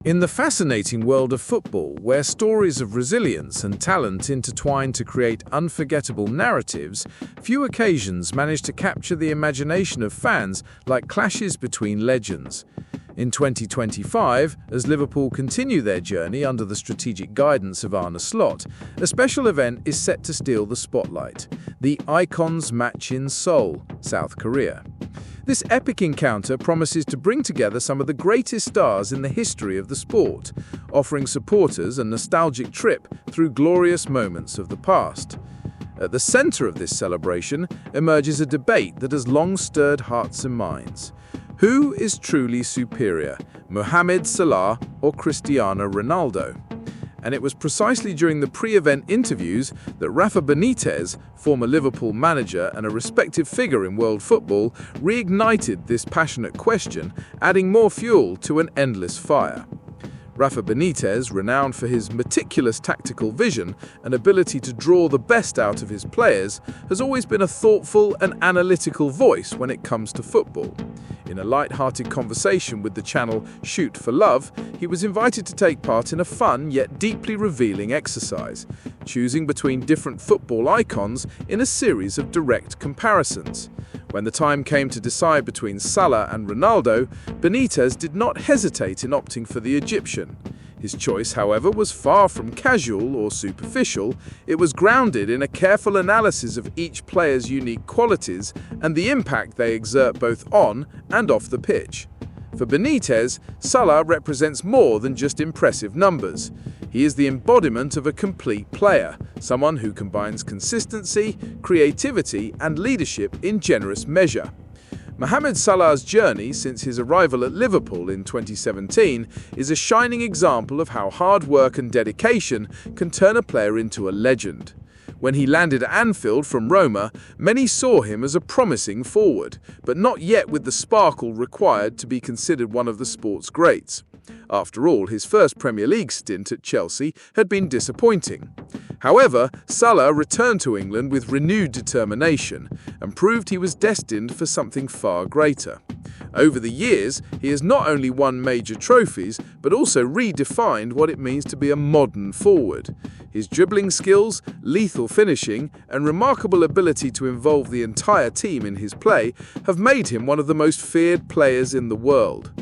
In the fascinating world of football, where stories of resilience and talent intertwine to create unforgettable narratives, few occasions manage to capture the imagination of fans like clashes between legends. In 2025, as Liverpool continue their journey under the strategic guidance of Arne Slot, a special event is set to steal the spotlight: the Icons match in Seoul, South Korea. This epic encounter promises to bring together some of the greatest stars in the history of the sport, offering supporters a nostalgic trip through glorious moments of the past. At the center of this celebration emerges a debate that has long stirred hearts and minds. Who is truly superior, Mohamed Salah or Cristiano Ronaldo? And it was precisely during the pre-event interviews that Rafa Benitez, former Liverpool manager and a respected figure in world football, reignited this passionate question, adding more fuel to an endless fire. Rafa Benitez, renowned for his meticulous tactical vision and ability to draw the best out of his players, has always been a thoughtful and analytical voice when it comes to football. In a light-hearted conversation with the channel Shoot for Love, he was invited to take part in a fun yet deeply revealing exercise, choosing between different football icons in a series of direct comparisons. When the time came to decide between Salah and Ronaldo, Benitez did not hesitate in opting for the Egyptian. His choice, however, was far from casual or superficial. It was grounded in a careful analysis of each player's unique qualities and the impact they exert both on and off the pitch. For Benitez, Salah represents more than just impressive numbers. He is the embodiment of a complete player, someone who combines consistency, creativity, and leadership in generous measure. Mohamed Salah's journey since his arrival at Liverpool in 2017 is a shining example of how hard work and dedication can turn a player into a legend. When he landed at Anfield from Roma, many saw him as a promising forward, but not yet with the sparkle required to be considered one of the sport's greats. After all, his first Premier League stint at Chelsea had been disappointing. However, Salah returned to England with renewed determination and proved he was destined for something far greater. Over the years, he has not only won major trophies, but also redefined what it means to be a modern forward. His dribbling skills, lethal finishing, and remarkable ability to involve the entire team in his play have made him one of the most feared players in the world.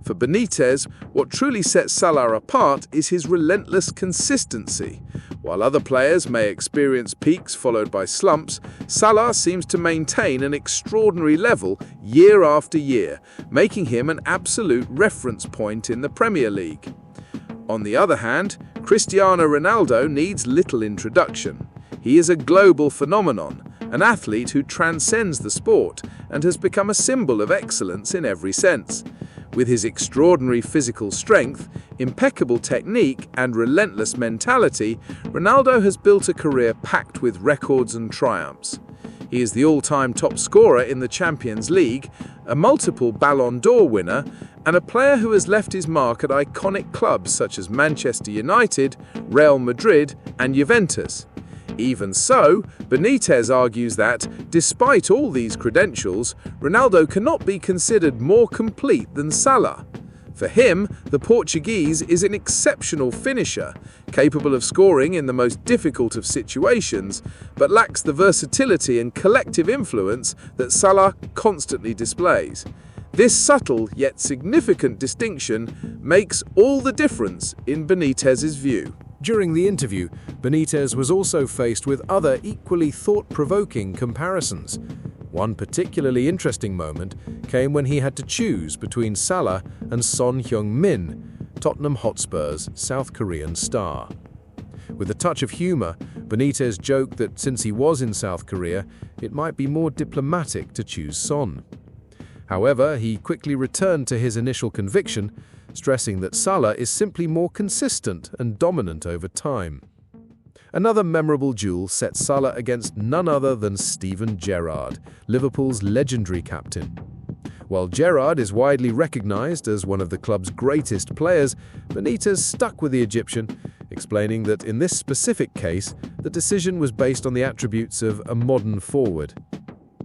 For Benitez, what truly sets Salah apart is his relentless consistency. While other players may experience peaks followed by slumps, Salah seems to maintain an extraordinary level year after year, making him an absolute reference point in the Premier League. On the other hand, Cristiano Ronaldo needs little introduction. He is a global phenomenon, an athlete who transcends the sport and has become a symbol of excellence in every sense. With his extraordinary physical strength, impeccable technique, and relentless mentality, Ronaldo has built a career packed with records and triumphs. He is the all-time top scorer in the Champions League, a multiple Ballon d'Or winner, and a player who has left his mark at iconic clubs such as Manchester United, Real Madrid, and Juventus. Even so, Benitez argues that, despite all these credentials, Ronaldo cannot be considered more complete than Salah. For him, the Portuguese is an exceptional finisher, capable of scoring in the most difficult of situations, but lacks the versatility and collective influence that Salah constantly displays. This subtle yet significant distinction makes all the difference in Benitez's view. During the interview, Benitez was also faced with other equally thought-provoking comparisons. One particularly interesting moment came when he had to choose between Salah and Son Heung-min, Tottenham Hotspur's South Korean star. With a touch of humor, Benitez joked that since he was in South Korea, it might be more diplomatic to choose Son. However, he quickly returned to his initial conviction, stressing that Salah is simply more consistent and dominant over time. Another memorable duel set Salah against none other than Steven Gerrard, Liverpool's legendary captain. While Gerrard is widely recognized as one of the club's greatest players, Benitez stuck with the Egyptian, explaining that in this specific case, the decision was based on the attributes of a modern forward.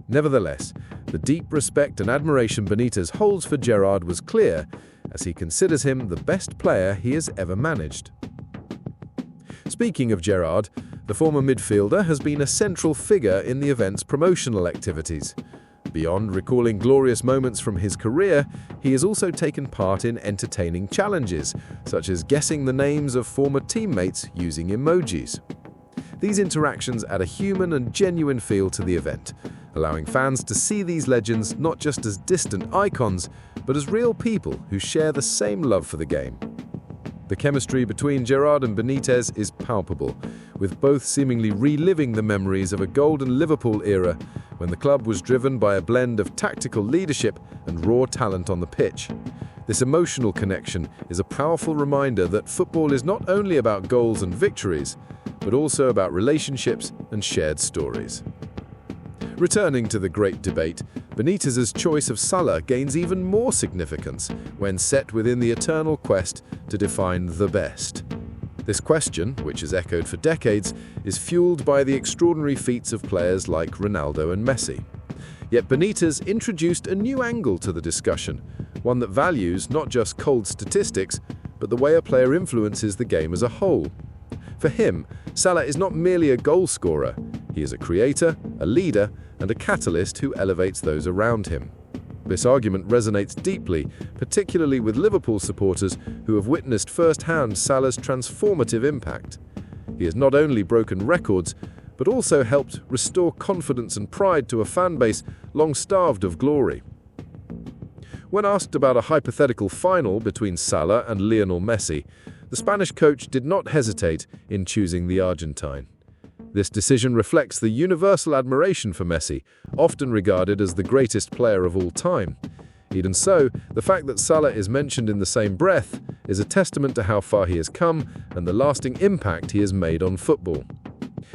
Nevertheless, the deep respect and admiration Benitez holds for Gerrard was clear, as he considers him the best player he has ever managed. Speaking of Gerrard, the former midfielder has been a central figure in the event's promotional activities. Beyond recalling glorious moments from his career, he has also taken part in entertaining challenges, such as guessing the names of former teammates using emojis. These interactions add a human and genuine feel to the event, allowing fans to see these legends not just as distant icons, but as real people who share the same love for the game. The chemistry between Gerrard and Benitez is palpable, with both seemingly reliving the memories of a golden Liverpool era when the club was driven by a blend of tactical leadership and raw talent on the pitch. This emotional connection is a powerful reminder that football is not only about goals and victories, but also about relationships and shared stories. Returning to the great debate, Benitez's choice of Salah gains even more significance when set within the eternal quest to define the best. This question, which has echoed for decades, is fueled by the extraordinary feats of players like Ronaldo and Messi. Yet Benitez introduced a new angle to the discussion, one that values not just cold statistics, but the way a player influences the game as a whole. For him, Salah is not merely a goal scorer. He is a creator, a leader, and a catalyst who elevates those around him. This argument resonates deeply, particularly with Liverpool supporters who have witnessed firsthand Salah's transformative impact. He has not only broken records, but also helped restore confidence and pride to a fan base long starved of glory. When asked about a hypothetical final between Salah and Lionel Messi, the Spanish coach did not hesitate in choosing the Argentine. This decision reflects the universal admiration for Messi, often regarded as the greatest player of all time. Even so, the fact that Salah is mentioned in the same breath is a testament to how far he has come and the lasting impact he has made on football.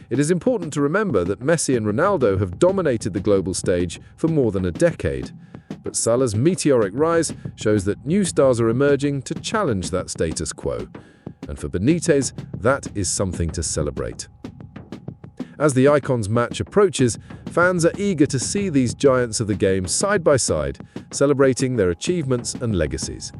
It is important to remember that Messi and Ronaldo have dominated the global stage for more than a decade. But Salah's meteoric rise shows that new stars are emerging to challenge that status quo. And for Benitez, that is something to celebrate. As the Icons match approaches, fans are eager to see these giants of the game side by side, celebrating their achievements and legacies.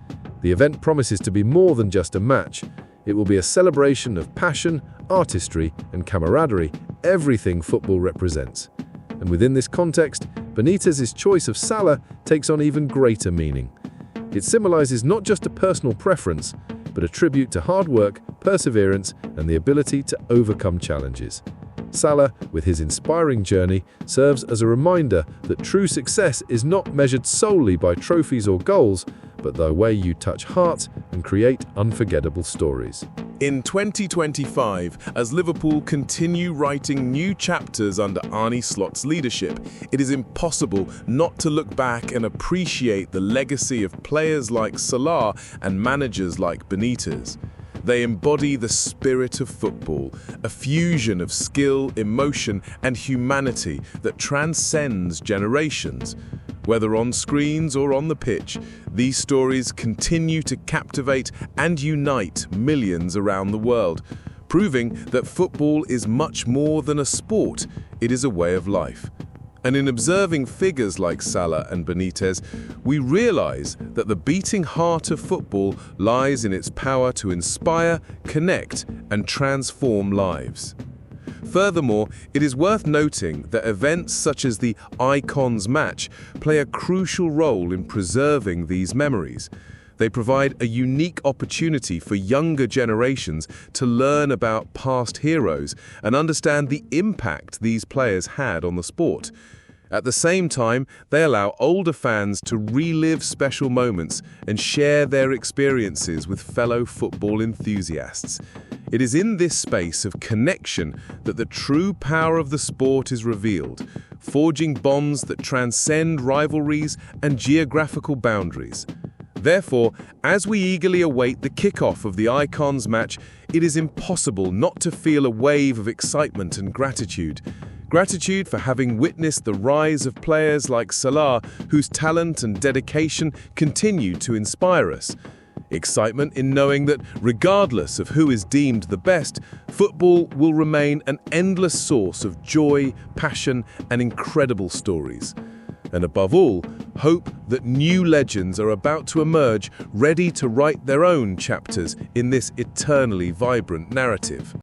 The event promises to be more than just a match. It will be a celebration of passion, artistry, and camaraderie, everything football represents. And within this context, Benitez's choice of Salah takes on even greater meaning. It symbolizes not just a personal preference, but a tribute to hard work, perseverance, and the ability to overcome challenges. Salah, with his inspiring journey, serves as a reminder that true success is not measured solely by trophies or goals, but the way you touch hearts and create unforgettable stories. In 2025, as Liverpool continue writing new chapters under Arne Slot's leadership, it is impossible not to look back and appreciate the legacy of players like Salah and managers like Benitez. They embody the spirit of football, a fusion of skill, emotion, and humanity that transcends generations. Whether on screens or on the pitch, these stories continue to captivate and unite millions around the world, proving that football is much more than a sport, it is a way of life. And in observing figures like Salah and Benitez, we realize that the beating heart of football lies in its power to inspire, connect, and transform lives. Furthermore, it is worth noting that events such as the Icons match play a crucial role in preserving these memories. They provide a unique opportunity for younger generations to learn about past heroes and understand the impact these players had on the sport. At the same time, they allow older fans to relive special moments and share their experiences with fellow football enthusiasts. It is in this space of connection that the true power of the sport is revealed, forging bonds that transcend rivalries and geographical boundaries. Therefore, as we eagerly await the kickoff of the Icons match, it is impossible not to feel a wave of excitement and gratitude. Gratitude for having witnessed the rise of players like Salah, whose talent and dedication continue to inspire us. Excitement in knowing that, regardless of who is deemed the best, football will remain an endless source of joy, passion, and incredible stories. and above all, hope that new legends are about to emerge, ready to write their own chapters in this eternally vibrant narrative.